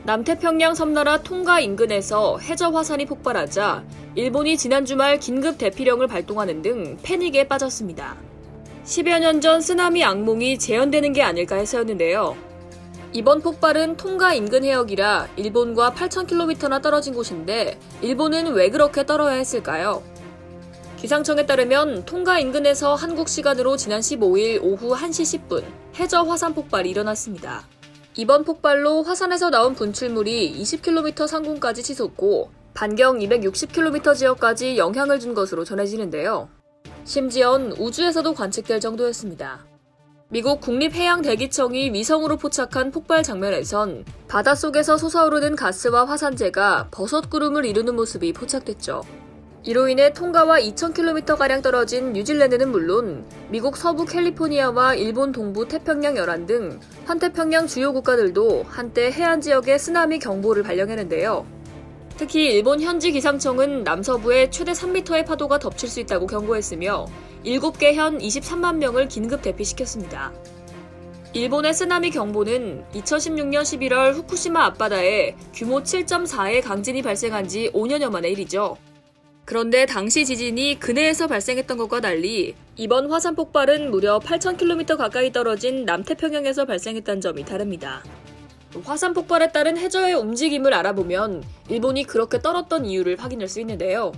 남태평양 섬나라 통가 인근에서 해저 화산이 폭발하자 일본이 지난 주말 긴급 대피령을 발동하는 등 패닉에 빠졌습니다. 10여 년 전 쓰나미 악몽이 재현되는 게 아닐까 해서였는데요. 이번 폭발은 통가 인근 해역이라 일본과 8,000km나 떨어진 곳인데 일본은 왜 그렇게 떨어야 했을까요? 기상청에 따르면 통가 인근에서 한국 시간으로 지난 15일 오후 1시 10분 해저 화산 폭발이 일어났습니다. 이번 폭발로 화산에서 나온 분출물이 20km 상공까지 치솟고 반경 260km 지역까지 영향을 준 것으로 전해지는데요. 심지어는 우주에서도 관측될 정도였습니다. 미국 국립해양대기청이 위성으로 포착한 폭발 장면에선 바닷속에서 솟아오르는 가스와 화산재가 버섯구름을 이루는 모습이 포착됐죠. 이로 인해 통가와 2,000km가량 떨어진 뉴질랜드는 물론 미국 서부 캘리포니아와 일본 동부 태평양 연안 등 환태평양 주요 국가들도 한때 해안 지역에 쓰나미 경보를 발령했는데요. 특히 일본 현지 기상청은 남서부에 최대 3m의 파도가 덮칠 수 있다고 경고했으며 7개 현 23만 명을 긴급 대피시켰습니다. 일본의 쓰나미 경보는 2016년 11월 후쿠시마 앞바다에 규모 7.4의 강진이 발생한 지 5년여 만의 일이죠. 그런데 당시 지진이 근해에서 발생했던 것과 달리 이번 화산 폭발은 무려 8,000km 가까이 떨어진 남태평양에서 발생했다는 점이 다릅니다. 화산 폭발에 따른 해저의 움직임을 알아보면 일본이 그렇게 떨었던 이유를 확인할 수 있는데요.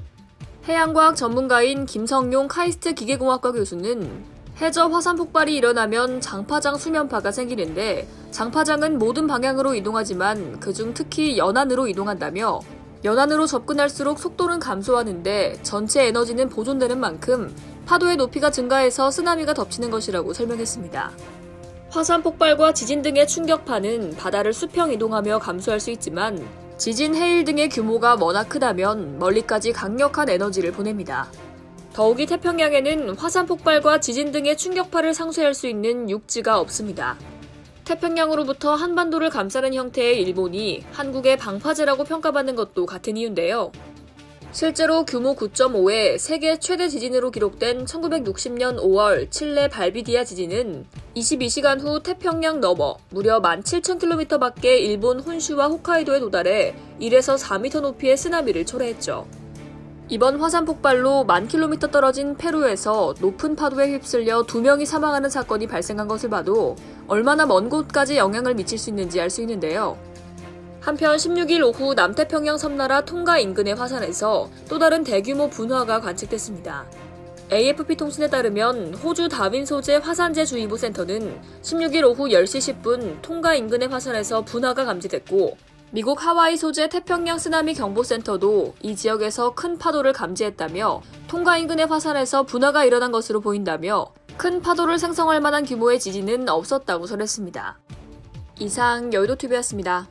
해양과학 전문가인 김성용 카이스트 기계공학과 교수는 해저 화산 폭발이 일어나면 장파장 수면파가 생기는데 장파장은 모든 방향으로 이동하지만 그중 특히 연안으로 이동한다며 연안으로 접근할수록 속도는 감소하는데 전체 에너지는 보존되는 만큼 파도의 높이가 증가해서 쓰나미가 덮치는 것이라고 설명했습니다. 화산 폭발과 지진 등의 충격파는 바다를 수평 이동하며 감소할 수 있지만 지진, 해일 등의 규모가 워낙 크다면 멀리까지 강력한 에너지를 보냅니다. 더욱이 태평양에는 화산 폭발과 지진 등의 충격파를 상쇄할 수 있는 육지가 없습니다. 태평양으로부터 한반도를 감싸는 형태의 일본이 한국의 방파제라고 평가받는 것도 같은 이유인데요. 실제로 규모 9.5의 세계 최대 지진으로 기록된 1960년 5월 칠레 발비디아 지진은 22시간 후 태평양 너머 무려 17,000km 밖의 일본 혼슈와 홋카이도에 도달해 1에서 4m 높이의 쓰나미를 초래했죠. 이번 화산 폭발로 10,000km 떨어진 페루에서 높은 파도에 휩쓸려 2명이 사망하는 사건이 발생한 것을 봐도 얼마나 먼 곳까지 영향을 미칠 수 있는지 알 수 있는데요. 한편 16일 오후 남태평양 섬나라 통가 인근의 화산에서 또 다른 대규모 분화가 관측됐습니다. AFP 통신에 따르면 호주 다윈 소재 화산재 주의보 센터는 16일 오후 10시 10분 통가 인근의 화산에서 분화가 감지됐고 미국 하와이 소재 태평양 쓰나미 경보센터도 이 지역에서 큰 파도를 감지했다며 통가 인근의 화산에서 분화가 일어난 것으로 보인다며 큰 파도를 생성할 만한 규모의 지진은 없었다고 전했습니다. 이상 여의도TV였습니다.